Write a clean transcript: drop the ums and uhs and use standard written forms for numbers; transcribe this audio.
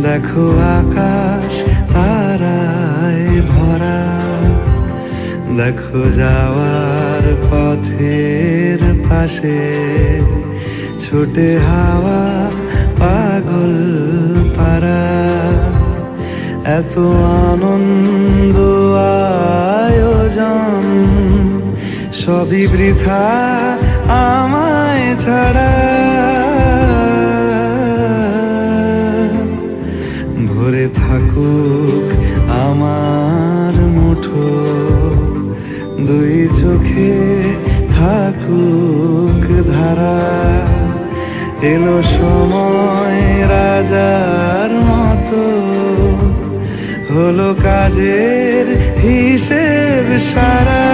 দেখো আকাশ তারায় ভরা, দেখো যাওয়ার পথের পাশে ছোটে হাওয়া পাগল পারা। এত আনন্দ আয়োজন সবই বৃথা আমায় ছাড়া। ভরে থাকুক আমার মুঠো, দুই চোখে থাকুক ধারা। এলো সময় রাজার মতো, হলো কাজের হিসেব সারা।